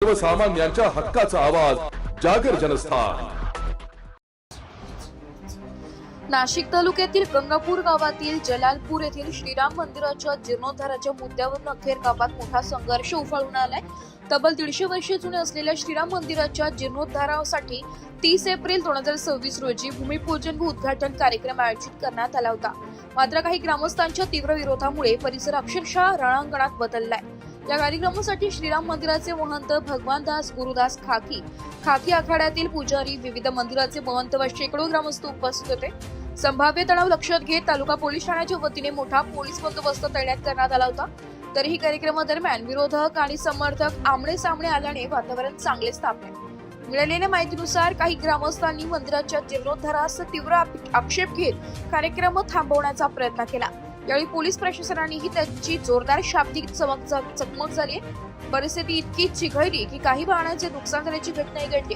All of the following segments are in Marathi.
सर्वसामान्यांच्या हक्काचा आवाज जागर जनस्थान। नाशिक तालुक्यातील गंगापूर गावातील जलालपूर येथील श्रीराम मंदिराच्या जीर्णोद्धाराच्या मुद्द्यावरून अखेर गावात मोठा संघर्ष उफाळून आलाय। तब्बल 150 वर्षे जुने असलेल्या श्रीराम मंदिराच्या जीर्णोद्धारासाठी 30 एप्रिल 2026 रोजी भूमिपूजन व उद्घाटन कार्यक्रम आयोजित करण्यात आला होता। मात्र काही ग्रामस्थांच्या तीव्र विरोधामुळे परिसर अक्षरशः रणांगणात बदललाय। या कार्यक्रमासाठी श्रीराम मंदिराचे महंत भगवानदास गुरुदास खाकी आखाड्यातील पुजारी, विविध मंदिराचे महंत व शेकडो ग्रामस्थ उपस्थित होते। संभाव्य तणाव लक्षात घेत तालुका पोलीस ठाण्याच्या वतीने मोठा पोलीस बंदोबस्त तैनात करण्यात आला होता। तरीही कार्यक्रमादरम्यान विरोधक आणि समर्थक आमने सामने आल्याने वातावरण चांगलेच तापले। मिळालेल्या माहितीनुसार काही ग्रामस्थांनी मंदिराच्या जीर्णोद्धारास तीव्र आक्षेप घेत कार्यक्रम थांबवण्याचा प्रयत्न केला। यावेळी पोलीस प्रशासनानेही त्यांची जोरदार शाब्दिक चकमक झाली। परिस्थिती इतकी चिघळली की काही वाहनांचे नुकसान झाल्याची घटनाही घडली।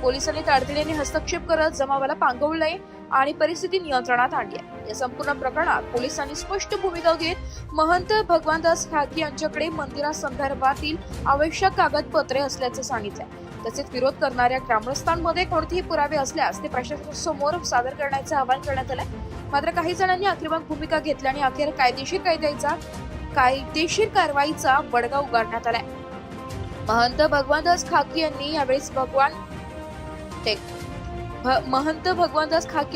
पोलिसांनी तातडीने हस्तक्षेप करत जमावाला पांगवलंय आणि परिस्थिती नियंत्रणात आणली आहे। या संपूर्ण प्रकरणात पोलिसांनी स्पष्ट भूमिका घेत महंत भगवानदास खाकी यांच्याकडे मंदिरासंदर्भातील आवश्यक कागदपत्रे असल्याचे सांगितले। तसेच विरोध करणाऱ्या ग्रामस्थांमध्ये कोणतेही पुरावे असल्यास ते प्रशासनासमोर सादर करण्याचे आवाहन करण्यात आले। मात्र काही जणांनी आक्रमक भूमिका घेतल्याने अखेर कायदेशीर कारवाईचा बडगा उगारण्यात आलाय। महंत भगवानदास खाकी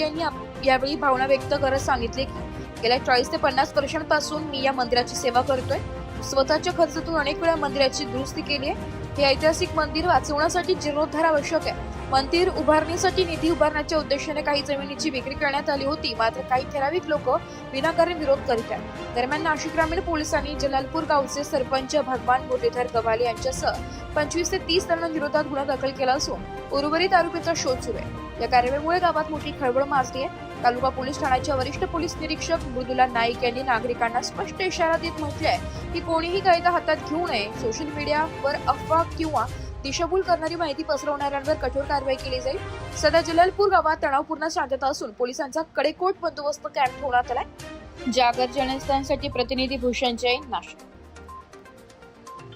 यांनी यावेळी भावना व्यक्त करत सांगितले की गेल्या 40 ते 50 वर्षांपासून मी या मंदिराची सेवा करतोय। स्वतःच्या खर्चातून अनेक वेळा मंदिराची दुरुस्ती केली आहे। हे ऐतिहासिक मंदिर वाचवण्यासाठी जीर्णोद्धार आवश्यक आहे। मंदिर उभारणीसाठी निधी उभारण्याच्या उद्देशाने काही जमिनीची विक्री करण्यात आली होती, मात्र काही ठराविक लोक विनाकारण विरोध करीत आहेत। दरम्यान नाशिक ग्रामीण पोलिसांनी जलालपूर गावचे सरपंच भगवान मुरलीधर गवाले यांच्यासह 25 ते 30 जणांविरोधात गुन्हा दाखल केला असून उर्वरित आरोपींचा शोध सुरू आहे। या कारवाईमुळे गावात मोठी खळबळ माजली आहे। तालुका पोलीस ठाण्याच्या वरिष्ठ पोलीस निरीक्षक मृदुला नाईक यांनी नागरिकांना स्पष्ट इशारा देत म्हटलंय की कोणीही कायदा हातात घेऊ नये। सोशल मीडियावर अफवा किंवा दिशाभूल करणारी माहिती पसरवणाऱ्यांवर कठोर कारवाई केली जाईल। सध्या जलालपूर गावात तणावपूर्ण शांतता असून पोलिसांचा कडेकोट बंदोबस्त कॅम्प ठेवण्यात आलाय। जागर जनस्थानसाठी प्रतिनिधी भूषण जैन, नाशिक।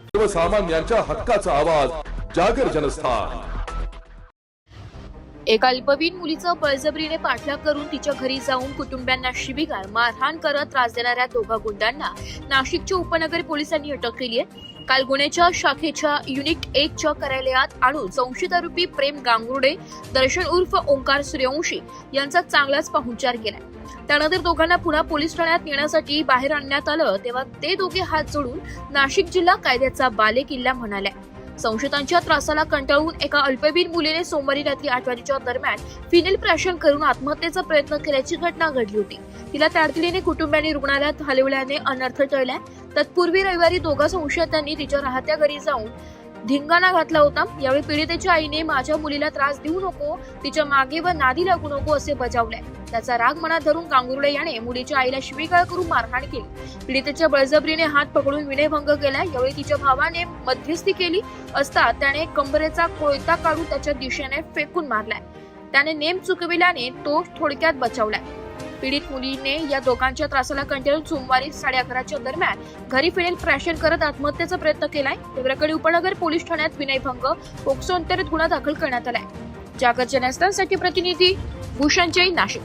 सर्वसामान्यांच्या हक्काचा आवाज जागर जनस्थान। एका अल्पवयीन मुलीचा बळजबरीने पाठलाग करून तिच्या घरी जाऊन कुटुंबियांना शिवीगाळ, मारहाण करत त्रास देणाऱ्या दोघा गुंडांना नाशिकच्या उपनगर पोलिसांनी अटक केली आहे। काल गुन्ह्याच्या शाखेच्या युनिट 1 च्या कार्यालयात आणून संशयित आरोपी प्रेम गांगुर्डे, दर्शन उर्फ ओंकार सूर्यवंशी यांचा चांगलाच पाहुणचार केलाय। त्यानंतर दोघांना पुन्हा पोलीस ठाण्यात नेण्यासाठी बाहेर आणण्यात आलं, तेव्हा ते दोघे हात जोडून नाशिक जिल्हा कायद्याचा बालेकिल्ला म्हणाले। संशयितांच्या त्रासाला कंटाळून एका अल्पवयीन मुलीने सोमवारी रात्री 8 वाजेच्या दरम्यान फिनेल प्राशन करून आत्महत्येचा प्रयत्न केल्याची घटना घडली होती। तिला तातडीने कुटुंबियांनी रुग्णालयात हलवल्याने अनर्थ टळलाय। तत्पूर्वी रविवारी दोघा संशयितांनी तिच्या राहत्या घरी जाऊन धिंगाणा घातला होता। यावेळी पीडितेच्या आईने माझ्या मुलीला त्रास देऊ नको, तिच्या मागे व नादी लागू नको असे बजावले। त्याचा राग मनात धरून गांगुर्डे याने मुलीच्या आईला शिवीगाळ करून मारहाण केली। पीडितेच्या बळजबरीने हात पकडून विनयभंग केला। यावेळी तिच्या भावाने मध्यस्थी केली असता त्याने कंबरेचा कोयता काढून त्याच्या दिशेने फेकून मारलाय। त्याने नेम चुकविल्याने तो थोडक्यात बचावलाय। पीडित मुलीने या दोघांच्या त्रासाला कंटाळून सोमवारी 11:30च्या दरम्यान घरी फिनेल प्राशन करत आत्महत्येचा प्रयत्न केलाय। या प्रकरणी उपनगर पोलीस ठाण्यात विनयभंग, पोक्सो अंतर्गत गुन्हा दाखल करण्यात आलाय। जागर जनस्थानसाठी प्रतिनिधी भूषण जैन, नाशिक।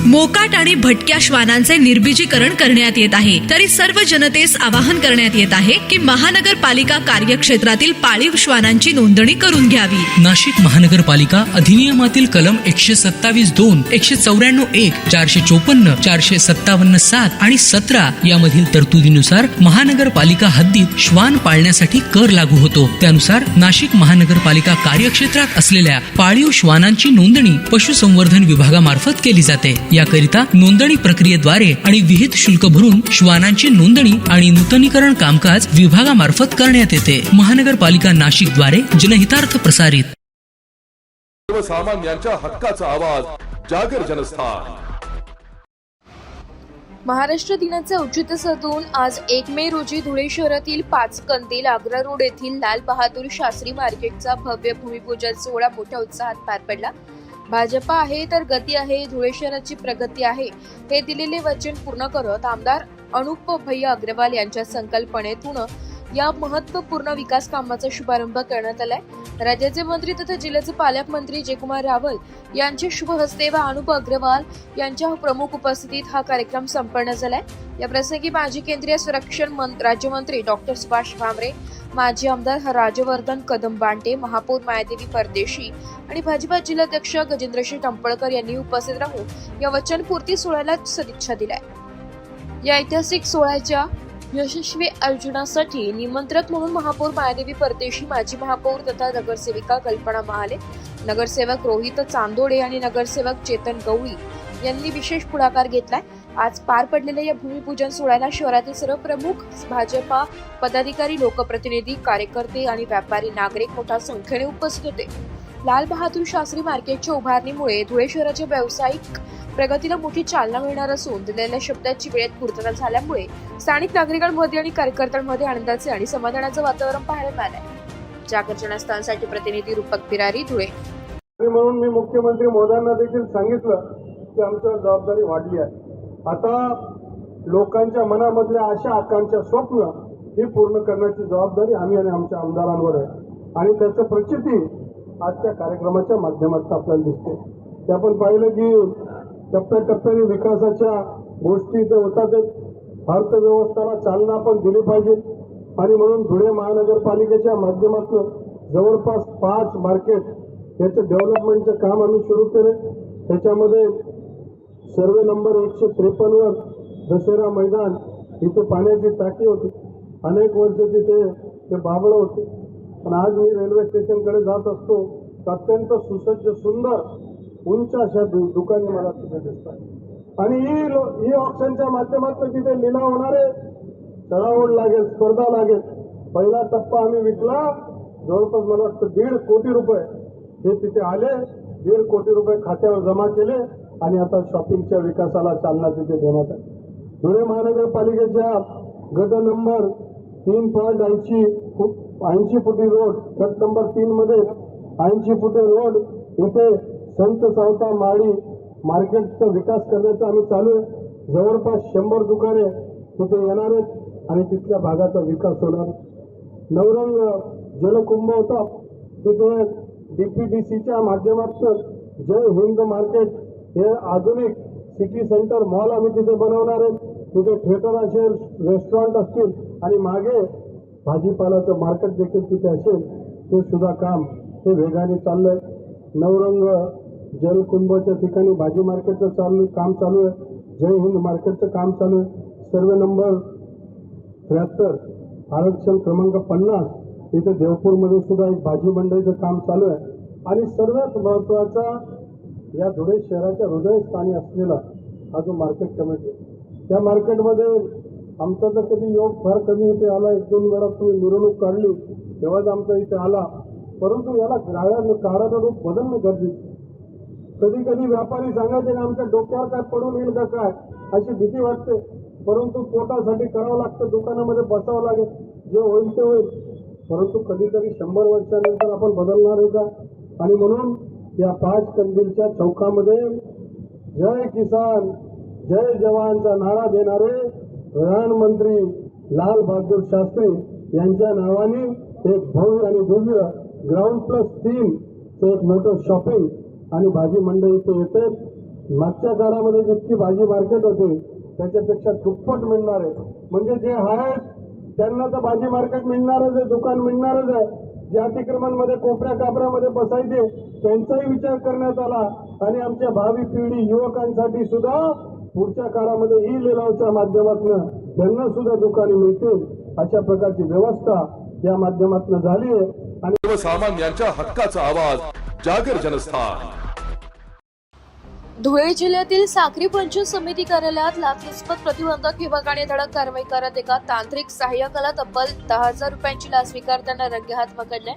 मोकाट आणि भटक्या श्वानांचे निर्बीजीकरण करण्यात येत आहे। तरी सर्व जनतेस आवाहन करण्यात येत आहे की महानगरपालिका कार्यक्षेत्रातील पाळीव श्वानांची नोंदणी करून घ्यावी। नाशिक महानगरपालिका अधिनियमातील कलम 127(2), 194(1), 454, 457(7) आणि 17 यामधील तरतुदीनुसार महानगरपालिका हद्दीत श्वान पाळण्यासाठी कर लागू होतो। त्यानुसार नाशिक महानगरपालिका कार्यक्षेत्रात असलेल्या पाळीव श्वानांची नोंदणी पशुसंवर्धन विभागामार्फत केली जाते। याकरिता नोंदणी प्रक्रियेद्वारे आणि विहित शुल्क भरून श्वानांची नोंदणी आणि नूतनीकरण कामकाज विभागामार्फत करण्यात येते। महानगरपालिका नाशिक द्वारे जनहितार्थ प्रसारित। सर्वसामान्यांच्या हक्काचा आवाज जागर जनस्थान। महाराष्ट्र दिनाचे औचित्य साधून आज 1 मे रोजी धुळे शहरातील 5 कंदील आग्रा रोड येथील लाल बहादूर शास्त्री मार्केटचा भव्य भूमिपूजन सोहळा मोठ्या उत्साहात पार पडला। भाजपा आहे तर गती आहे, धुळे शहराची प्रगती आहे, हे दिलेले वचन पूर्ण करत आमदार अनुप भैया अग्रवाल यांच्या संकल्पनेतून या महत्त्वपूर्ण विकास कामाचा शुभारंभ करण्यात आलाय. राज्याचे मंत्री तथा जिल्ह्याचे पालकमंत्री जयकुमार रावल यांच्या शुभ हस्ते व अनुप अग्रवाल यांच्या प्रमुख उपस्थितीत हा कार्यक्रम संपन्न झालाय. या प्रसंगी माजी केंद्रीय संरक्षण राज्यमंत्री डॉक्टर सुभाष भामरे, माजी आमदार राजवर्धन कदम बांटे, महापौर मायादेवी परदेशी आणि भाजपा जिल्हाध्यक्ष गजेंद्रसिंह टंपळकर यांनी उपस्थित राहून या वचनपूर्ती सोहळ्याला सदिच्छा दिल्या. या ऐतिहासिक सोहळ्याच्या यशस्वी आयोजनासाठी निमंत्रक म्हणून महापौर मायादेवी परदेशी, माजी महापौर तथा नगरसेविका कल्पना महाले, नगरसेवक रोहित चांदोडे आणि नगरसेवक चेतन गवळी यांनी विशेष पुढाकार घेतलाय. आज पार पडलेल्या या भूमिपूजन सोहळ्याला शहरातील सर्व प्रमुख भाजपा पदाधिकारी, लोकप्रतिनिधी, कार्यकर्ते आणि व्यापारी नागरिक मोठ्या संख्येने उपस्थित होते. लाल बहादूर शास्त्री मार्केटच्या उभारणीमुळे धुळे शहराच्या व्यावसायिक प्रगतीला मोठी चालना मिळणार असून दिलेल्या शब्दाची वेळेत पूर्तता झाल्यामुळे स्थानिक नागरिकांमध्ये आणि कार्यकर्त्यांमध्ये आनंदाचे आणि समाधानाचं वातावरण पाहायला मिळालंय. जागर जनस्थानसाठी प्रतिनिधी रूपक बिरारी, धुळे. म्हणून मी मुख्यमंत्री मोदयांना देखील सांगितलं की आमच्यावर जबाबदारी वाढली आहे. आता लोकांच्या मनामधल्या आशा, आकांक्षा, स्वप्न ही पूर्ण करण्याची जबाबदारी आम्ही आणि आमच्या आमदारांवर आहे आणि त्याचं प्रचिती आजच्या कार्यक्रमाच्या माध्यमातून आपल्याला दिसते. ते आपण पाहिलं की टप्प्याटप्प्याने विकासाच्या गोष्टी इथं होतात. अर्थव्यवस्थेला चालना आपण दिली पाहिजे आणि म्हणून धुळे महानगरपालिकेच्या माध्यमातून जवळपास 5 मार्केट याचं डेव्हलपमेंटचं काम आम्ही सुरू केले. त्याच्यामध्ये सर्वे नंबर 153 वर दशेरा मैदान, इथे पाण्याची टाकी होती. अनेक वर्ष तिथे ते बाबळं होते. पण आज मी रेल्वे स्टेशनकडे जात असतो तर अत्यंत सुसज्ज, सुंदर, उंच अशा दुकाने मला तिथे दिसतात. आणि ही ऑप्शनच्या माध्यमातून तिथे लिलाव होणारे चढाओढ लागेल, स्पर्धा लागेल. पहिला टप्पा आम्ही विकला, जवळपास मला वाटतं 1.5 कोटी रुपये हे तिथे आले. 1.5 कोटी रुपये खात्यावर जमा केले आणि आता शॉपिंगच्या विकासाला चालना तिथे देण्यात आली. धुळे महानगरपालिकेच्या गट नंबर 3.80 फुटी रोड, गट नंबर 3 मध्ये 80 फुटे रोड, इथे संत सावता माळी मार्केटचा विकास करण्याचा आम्ही चालू आहे. जवळपास 100 दुकाने तिथे येणार आहेत आणि तिथल्या भागाचा विकास होणार. नवरंग जलकुंभ होता, तिथे DPDCच्या माध्यमातून जय हिंद मार्केट हे आधुनिक सिटी सेंटर मॉल आम्ही तिथे बनवणार आहे. तिथे थिएटर असेल, रेस्टॉरंट असतील आणि मागे भाजीपालाचं मार्केट देखील तिथे असेल. ते सुद्धा काम हे वेगाने चाललंय. नवरंग जलकुंभच्या ठिकाणी भाजी मार्केटचं काम चालू आहे. जय हिंद मार्केटचं काम चालू आहे. सर्वे नंबर 73 आरक्षण क्रमांक 50 इथे देवपूरमध्ये सुद्धा एक भाजी मंडईचं काम चालू आहे. आणि सर्वात महत्वाचा, या धुळे शहराच्या हृदयस्थानी असलेला हा जो मार्केट कमिटी, त्या मार्केटमध्ये आमचा तर कधी योग फार कमी इथे आला. 1-2 वेळा तुम्ही मिरवणूक काढली तेव्हाच आमचा इथे आला. परंतु याला काळाचं रूप बदलणं गरजेचं. कधी कधी व्यापारी सांगायचे की आमच्या डोक्यावर काय पडून येईल का काय, अशी भीती वाटते. परंतु पोटासाठी करावं लागतं, दुकानामध्ये बसावं लागेल, जे होईल ते होईल. परंतु कधीतरी 100 वर्षानंतर आपण बदलणार आहे का? आणि म्हणून या 5 कंदीलच्या चौकामध्ये जय किसान जय जवानचा नारा देणारे प्रधानमंत्री लाल बहादूर शास्त्री यांच्या नावाने एक भव्य आणि दिव्य ग्राउंड+3 एक मोठं शॉपिंग आणि भाजी मंडई इथे येते. मागच्या काळामध्ये जितकी भाजी मार्केट होते त्याच्यापेक्षा दुप्पट मिळणार आहे. म्हणजे जे आहेत त्यांना तर भाजी मार्केट मिळणारच आहे, दुकान मिळणारच आहे. जे अतिक्रमणमध्ये कोपऱ्या कापऱ्यामध्ये बसायचे त्यांचाही विचार करण्यात आला आणि आमच्या भावी पिढी युवकांसाठी सुद्धा पुढच्या काळामध्ये ई लिलावच्या माध्यमातून त्यांना सुद्धा दुकाने मिळतील अशा प्रकारची व्यवस्था या माध्यमातून झाली आहे. आणि सर्वसामान्यांच्या हक्काचा आवाज जागर जनस्थान. धुळे जिल्ह्यातील साक्री पंचायत समिती कार्यालयात लाचलुचपत प्रतिबंधक विभागाने धडक कारवाई करत एका तांत्रिक सहाय्यकाला तब्बल 10,000 रुपयांची लाच स्वीकारताना रंगेहात पकडले.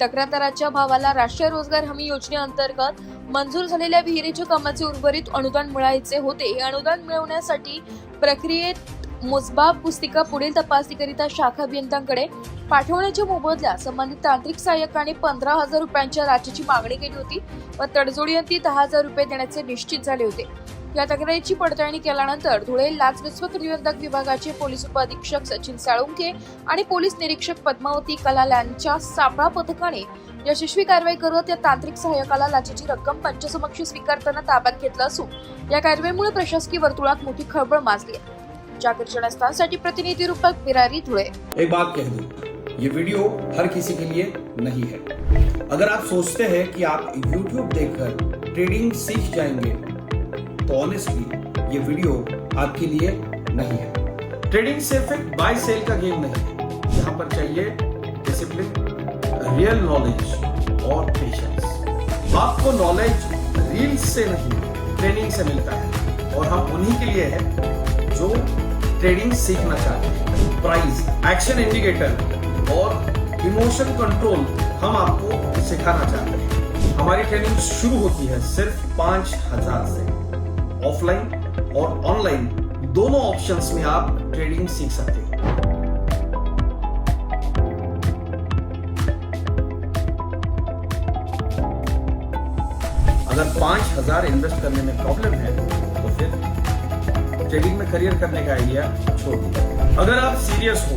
तक्रारदाराच्या भावाला राष्ट्रीय रोजगार हमी योजनेअंतर्गत मंजूर झालेल्या विहिरीच्या कामाचे उर्वरित अनुदान मिळायचे होते. हे अनुदान मिळवण्यासाठी प्रक्रियेत मोजमाप पुस्तिका पुढील तपासणीकरिता शाखा अभियंत्यांकडे पाठवण्याच्या मोबदल्यात संबंधित तांत्रिक सहाय्यकाने 15,000 रुपयांच्या लाचेची मागणी केली होती व तडजोडीअंती 10,000 रुपये देण्याचे निश्चित झाले होते. या तक्रारीची पडताळणी केल्यानंतर धुळे लाचलुचपत प्रतिबंधक विभागाचे पोलीस उपअधीक्षक सचिन साळुंखे आणि पोलीस निरीक्षक पद्मावती कलाल यांच्या सापळा पथकाने यशस्वी कारवाई करत या तांत्रिक सहाय्यकाला लाचेची रक्कम पंचसमक्ष स्वीकारताना ताब्यात घेतलं असून या कारवाईमुळे प्रशासकीय वर्तुळात मोठी खळबळ माजली आहे. जागर जनस्थानसाठी प्रतिनिधी रूपक बिरारी, धुळे. एक बात कह दूं, ये वीडियो हर किसी के लिए नहीं है। अगर आप सोचते हैं कि आप YouTube देखकर ट्रेडिंग सीख जाएंगे तो ऑनेस्टली ये वीडियो आपके लिए नहीं है। ट्रेडिंग सिर्फ एक बाय सेल का गेम नहीं है। यहाँ पर चाहिए डिसिप्लिन, रियल नॉलेज और पेशेंस। आपको नॉलेज रील्स से नहीं, ट्रेनिंग से मिलता है और हम उन्हीं के लिए हैं जो ट्रेडिंग सीखना चाहते हैं। प्राइस, एक्शन इंडिकेटर और इमोशन कंट्रोल हम आपको सिखाना चाहते हैं। हमारी ट्रेनिंग शुरू होती है सिर्फ 5,000 से। ऑफलाइन और ऑनलाइन दोनों ऑप्शंस में आप ट्रेडिंग सीख सकते हैं। अगर 5,000 इन्वेस्ट करने में प्रॉब्लम है तो फिर ट्रेडिंग में करियर करने का आइडिया छोड़ दीजिए। अगर आप सीरियस हो,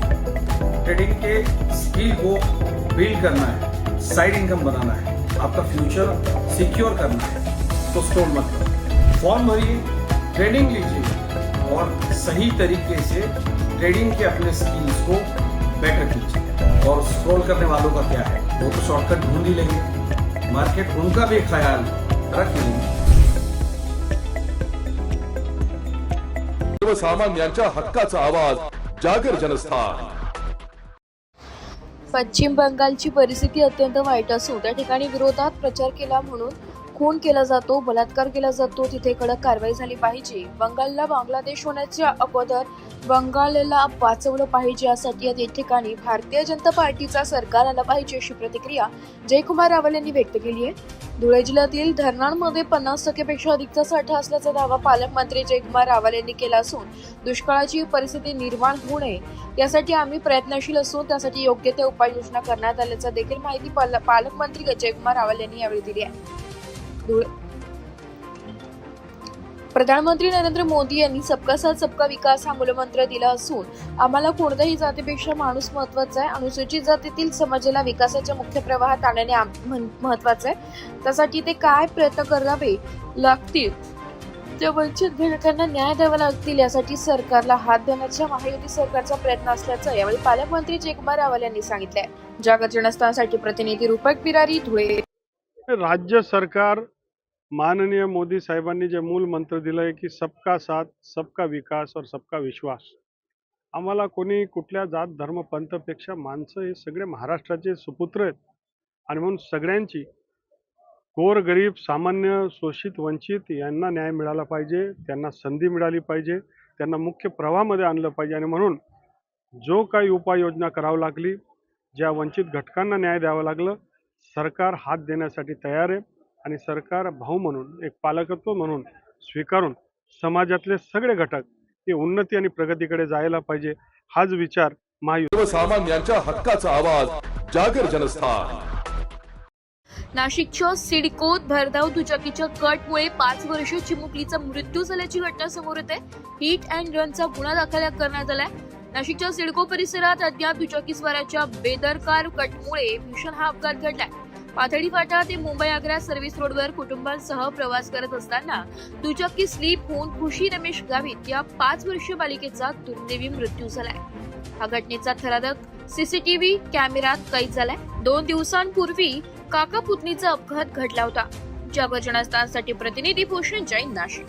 ट्रेडिंग के स्किल को बिल्ड करना है, साइड इनकम बनाना है, आपका फ्यूचर सिक्योर करना है, तो स्टॉल मत करो। फॉर्म भरिए, ट्रेनिंग लीजिए और सही तरीके से ट्रेडिंग के अपने स्किल्स को बेटर कीजिए। और स्क्रॉल करने वालों का क्या है, वो तो शॉर्टकट ढूंढ ही लेंगे, मार्केट उनका भी ख्याल रख लेंगे। सर्वसामान्यांच्या हक्काचा आवाज, जागर जनस्थान. पश्चिम बंगालची परिस्थिती अत्यंत वाईट असून त्या ठिकाणी विरोधात प्रचार केला म्हणून खून केला जातो, बलात्कार केला जातो, तिथे कडक कारवाई झाली पाहिजे. बंगालला बांगलादेश होण्याच्या अगोदर बंगालला वाचवलं पाहिजे, यासाठी या ठिकाणी भारतीय जनता पार्टीचा सरकार आला पाहिजे, अशी प्रतिक्रिया जयकुमार रावल यांनी व्यक्त केली आहे. धुळे जिल्ह्यातील धरणांमध्ये 50% अधिकचा साठा असल्याचा दावा पालकमंत्री जयकुमार रावल यांनी केला असून दुष्काळाची परिस्थिती निर्माण होऊ नये यासाठी आम्ही प्रयत्नशील असून त्यासाठी योग्य त्या उपाययोजना करण्यात आल्याचा देखील माहिती पालकमंत्री जयकुमार रावल यांनी यावेळी दिली आहे. प्रधानमंत्री नरेंद्र मोदी यांनी सबका साथ सबका विकास हा मूलमंत्र दिला असून आम्हाला कोणत्याही जातीपेक्षा माणूस महत्वाचा आहे. अनुसूचित जातीतील समाजाला विकासाच्या मुख्य प्रवाहात आणणे महत्वाचं आहे. त्यासाठी ते काय प्रयत्न करावे लागतील, त्या वंचित घटकांना न्याय द्यावा लागतील, यासाठी सरकारला हात देण्याचा महायुती सरकारचा प्रयत्न असल्याचं यावेळी पालकमंत्री जयकुमार रावल यांनी सांगितलंय. जागर जनस्थानसाठी प्रतिनिधी रूपक बिरारी, धुळे. राज्य सरकार माननीय मोदी साहेबांनी जे मूल मंत्र दिलंय की सबका साथ सबका विकास और सबका विश्वास, आम्हाला कोणी कुठल्या जात धर्म पंथपेक्षा माणसं हे सगळे महाराष्ट्राचे सुपुत्र आहेत आणि म्हणून सगळ्यांची गोरगरीब सामान्य शोषित वंचित यांना न्याय मिळाला पाहिजे, त्यांना संधी मिळाली पाहिजे, त्यांना मुख्य प्रवाहामध्ये आणलं पाहिजे आणि म्हणून जो काही उपाययोजना करावी लागली, ज्या वंचित घटकांना न्याय द्यावं लागलं, सरकार हात देण्यासाठी तयार आहे आणि सरकार भाऊ म्हणून, एक पालकत्व म्हणून स्वीकारून समाजातले सगळे घटक हे उन्नती आणि प्रगतीकडे जायला पाहिजे, हाच विचार महायुती. सर्वसामान्यांच्या हक्काचा आवाज, जागर जनस्थान. नाशिकच्या सिडकोत भरधाव दुचाकीच्या कटमुळे 5 वर्षीय चिमुकलीचा मृत्यू झाल्याची घटना समोर येते. हिट अँड रनचा गुन्हा दाखल करण्यात आलाय. नाशिकच्या सिडको परिसरात अद्याप दुचाकीस्वाराच्या बेदरकार कटमुळे भीषण हा अपघात घडलाय. पाथडी फाटा ते मुंबई आग्रा सर्व्हिस रोडवर कुटुंबांसह प्रवास करत असताना दुचाकी स्लिप होऊन खुशी रमेश गावित या 5 वर्षीय बालिकेचा दुर्दैवी मृत्यू झालाय. हा घटनेचा थरारक सीसीटीव्ही कॅमेऱ्यात कैद झालाय. 2 दिवसांपूर्वी काका पुतणीचा अपघात घडला होता. जागर जनस्थानसाठी प्रतिनिधी भूषण जैन, नाशिक.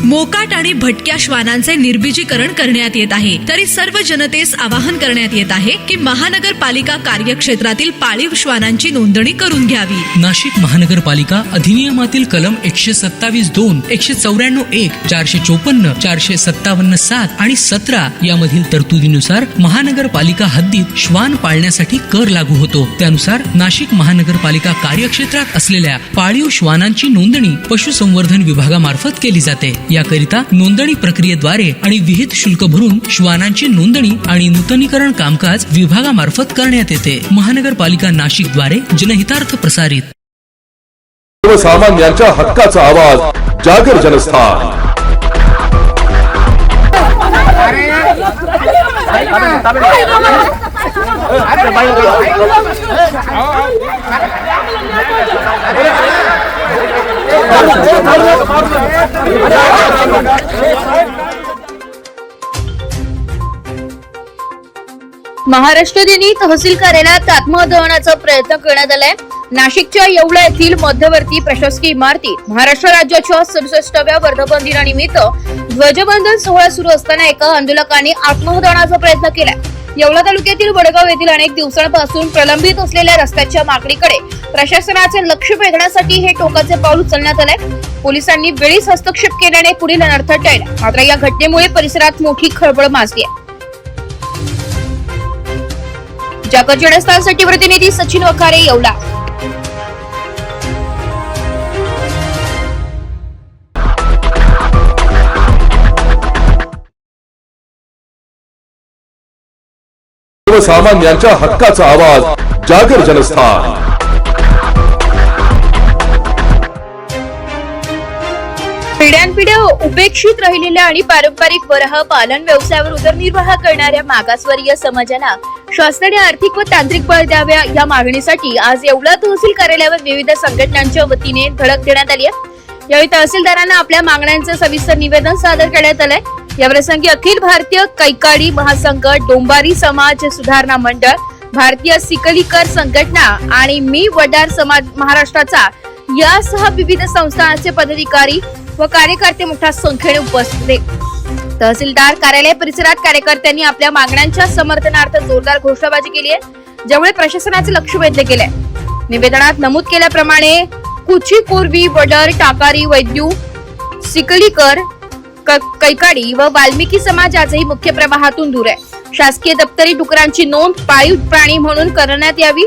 मोकाट आणि भटक्या श्वानांचे निर्बीजीकरण करण्यात येत आहे. तरी सर्व जनतेस आवाहन करण्यात येत आहे की महानगरपालिका कार्यक्षेत्रातील पाळीव श्वानांची नोंदणी करून घ्यावी. नाशिक महानगरपालिका अधिनियमातील कलम 127(2), 194(1), 454, 457(7) आणि 17 यामधील तरतुदीनुसार महानगरपालिका हद्दीत श्वान पाळण्यासाठी कर लागू होतो. त्यानुसार नाशिक महानगरपालिका कार्यक्षेत्रात असलेल्या पाळीव श्वानांची नोंदणी पशुसंवर्धन विभागामार्फत केली जाते. याकरिता नोंदणी प्रक्रियेद्वारे आणि विहित शुल्क भरून श्वानांची नोंदणी आणि नूतनीकरण कामकाज विभागामार्फत करण्यात येते. महानगरपालिका नाशिक द्वारे जनहितार्थ प्रसारित. सर्वसामान्यांच्या हक्काचा आवाज जागर जनस्थान. महाराष्ट्र दिनी तहसील कार्यालयात आत्मदहनाचा प्रयत्न करण्यात आलाय. नाशिकच्या येवला येथील मध्यवर्ती प्रशासकीय इमारतीत महाराष्ट्र राज्याच्या 67व्या वर्धापन दिनानिमित्त ध्वजवंदन सोहळा सुरू असताना एका आंदोलकांनी आत्मदहनाचा प्रयत्न केलाय. येवला तालुक्यातील वडगाव येथील अनेक दिवसांपासून प्रलंबित असलेल्या रस्त्याच्या मागणीकडे प्रशासनाचे लक्ष वेधण्यासाठी हे टोकाचे पाऊल उचलण्यात आलंय. पोलिसांनी वेळीच हस्तक्षेप केल्याने पुढील अनर्थ टळला. मात्र या घटनेमुळे परिसरात मोठी खळबळ माजली आहे. जागर जनस्थानसाठी प्रतिनिधी सचिन वखारे, येवला. सर्वसामान्यांच्या हक्काचा आवाज जागर जनस्थान. पिढ्यानपिढ्या उपेक्षित राहिलेल्या आणि पारंपरिक वराह पालन व्यवसायावर उदरनिर्वाह करणाऱ्या मागासवर्गीय समाजाला शासनाने आर्थिक व तांत्रिक बळ द्याव्या या मागणीसाठी आज येवला तहसील कार्यालयावर विविध संघटनांच्या वतीने धडक देण्यात आली आहे. यावेळी तहसीलदारांना आपल्या मागण्यांचे सविस्तर निवेदन सादर करण्यात आलंय. याप्रसंगी अखिल भारतीय कैकाडी महासंघ, डोंबारी समाज सुधारणा मंडळ, भारतीय सिकलीकर संघटना आणि मी वडार समाज महाराष्ट्राचा यासह विविध संस्थांचे पदाधिकारी व कार्यकर्ते मोठ्या संख्येने उपस्थित होते. तहसीलदार कार्यालय परिसरात कार्यकर्त्यांनी आपल्या मागण्यांच्या समर्थनार्थ जोरदार घोषणाबाजी केली आहे, ज्यामुळे प्रशासनाचे लक्ष वेधले गेले. निवेदनात नमूद केल्याप्रमाणे कुची, कोरवी, वडर, टाकारी, वैद्यू, सिकलीकर, कैकाडी व वाल्मिकी समाज आजही मुख्य प्रवाहातून दूर आहे. शासकीय दप्तरी डुकरांची नोंद पाळीव प्राणी म्हणून करण्यात यावी,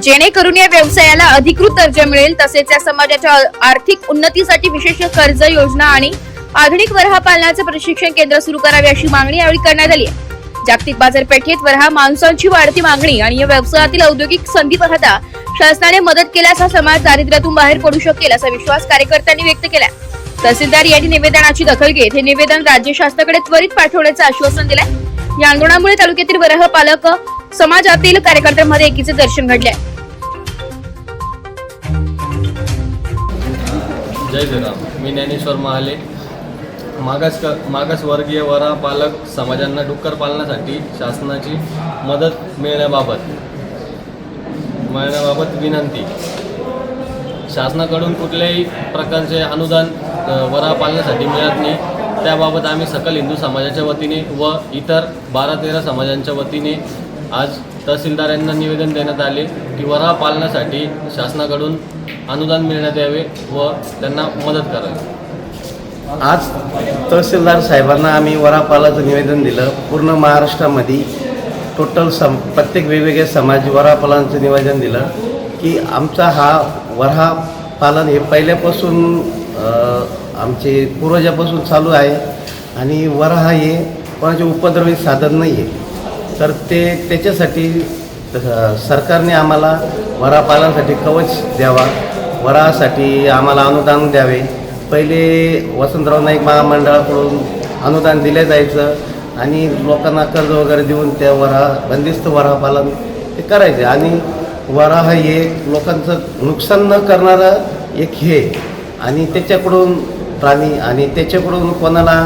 जेणेकरून या व्यवसायाला अधिकृत दर्जा मिळेल. तसेच या समाजाच्या आर्थिक उन्नतीसाठी विशेष कर्ज योजना आणि आधुनिक वराह पालनाचे प्रशिक्षण केंद्र सुरू करावे अशी मागणी यावेळी करण्यात आली आहे. जागतिक बाजारपेठेत वराह मांसाची वाढती मागणी आणि या व्यवसायातील औद्योगिक संधी पाहता शासनाने मदत केल्यास हा समाज दारिद्र्यातून बाहेर पडू शकेल असा विश्वास कार्यकर्त्यांनी व्यक्त केला. तहसीलदार यांनी निवेदनाची दखल घेत हे निवेदन राज्य शासनाकडे त्वरित पाठवण्याचं आश्वासन दिलंय. या आंदोलनामुळे तालुक्यातील वराह पालक समाजातील कार्यकर्त्यांमध्ये एकीचे दर्शन घडले. जय श्रीराम. मी ज्ञानेश्वर महाले. मागासवर्गीय वराह पालक समाजांना डुक्कर पालनासाठी शासनाची मदत मिळण्याबाबत विनंती. शासनाकडून कुठल्याही प्रकारचे अनुदान वराह पालनासाठी मिळत नाही. त्याबाबत आम्ही सकल हिंदू समाजाच्या वतीने व इतर 12-13 समाजांच्या वतीने आज तहसीलदार यांना निवेदन देण्यात आले की वराह पालनासाठी शासनाकडून अनुदान मिळण्यात यावे व त्यांना मदत करावी. आज तहसीलदार साहेबांना आम्ही वराह पालनाचं निवेदन दिलं. पूर्ण महाराष्ट्रामध्ये टोटल प्रत्येक वेगवेगळे समाज वराह पालनाचं निवेदन दिलं की आमचा हा वराह पालन हे पहिल्यापासून आमचे पूर्वजापासून चालू आहे आणि वराह हे कोणाचे उपद्रवी साधन नाही आहे. तर त्याच्यासाठी सरकारने आम्हाला वराह पालनासाठी कवच द्यावा, वराहासाठी आम्हाला अनुदान द्यावे. पहिले वसंतराव नाईक महामंडळाकडून अनुदान दिलं जायचं आणि लोकांना कर्ज वगैरे देऊन त्या बंदिस्त वराह पालन ते करायचे आणि वराह हे लोकांचं नुकसान न करणारं एक हे आणि त्याच्याकडून प्राणी आणि त्याच्याकडून कोणाला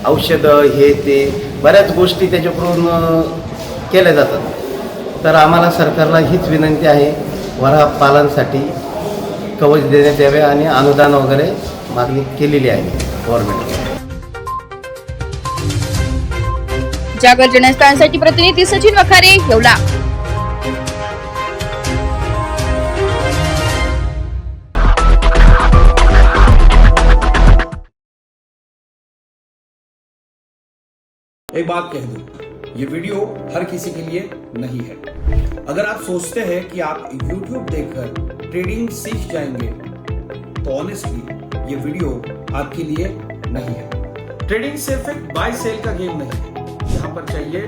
औषधं हे ते बऱ्याच गोष्टी त्याच्याकडून केल्या जातात. तर आम्हाला सरकारला हीच विनंती आहे, वराह पालनासाठी कवच देण्यात यावे आणि अनुदान वगैरे मागणी केलेली आहे गव्हर्नमेंटने. जागर जनस्थानसाठी प्रतिनिधी सचिन वखारे, येवला. एक बात कह दूं, ये वीडियो हर किसी के लिए नहीं है. अगर आप सोचते हैं कि आप YouTube देखकर ट्रेडिंग सीख जाएंगे तो ऑनेस्टली ये वीडियो आपके लिए नहीं है. ट्रेडिंग सिर्फ एक बाय सेल का गेम नहीं है. यहाँ पर चाहिए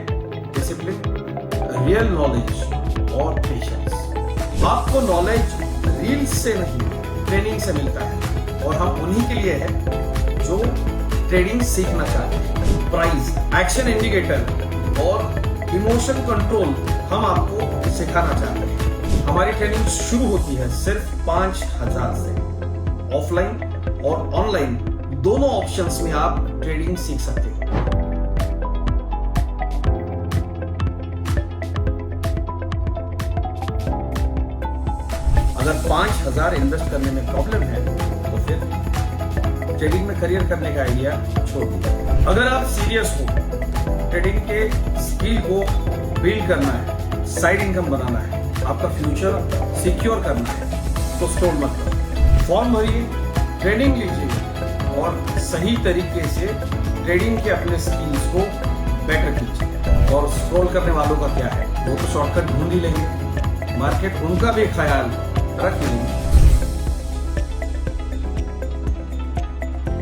डिसिप्लिन, रियल नॉलेज और पेशेंस. आपको नॉलेज रील्स से नहीं ट्रेनिंग से मिलता है और हम उन्हीं के लिए है जो ट्रेडिंग सीखना चाहते हैं। प्राइस, एक्शन इंडिकेटर और इमोशन कंट्रोल हम आपको सिखाना चाहते हैं। हमारी ट्रेनिंग शुरू होती है सिर्फ 5,000 से। ऑफलाइन और ऑनलाइन दोनों ऑप्शंस में आप ट्रेडिंग सीख सकते हैं। अगर 5,000 इन्वेस्ट करने में प्रॉब्लम है तो फिर ट्रेडिंग में करियर करने का आइडिया छोड़ दीजिए। अगर आप सीरियस हो, ट्रेडिंग के स्किल को बिल्ड करना है, साइड इनकम बनाना है, आपका फ्यूचर सिक्योर करना है, तो स्क्रॉल मत करो। फॉर्म भरिए, ट्रेनिंग लीजिए और सही तरीके से ट्रेडिंग के अपने स्किल्स को बेटर कीजिए। और स्क्रॉल करने वालों का क्या है, वो तो शॉर्टकट ढूंढ ही लेंगे, मार्केट उनका भी ख्याल रख लेंगे।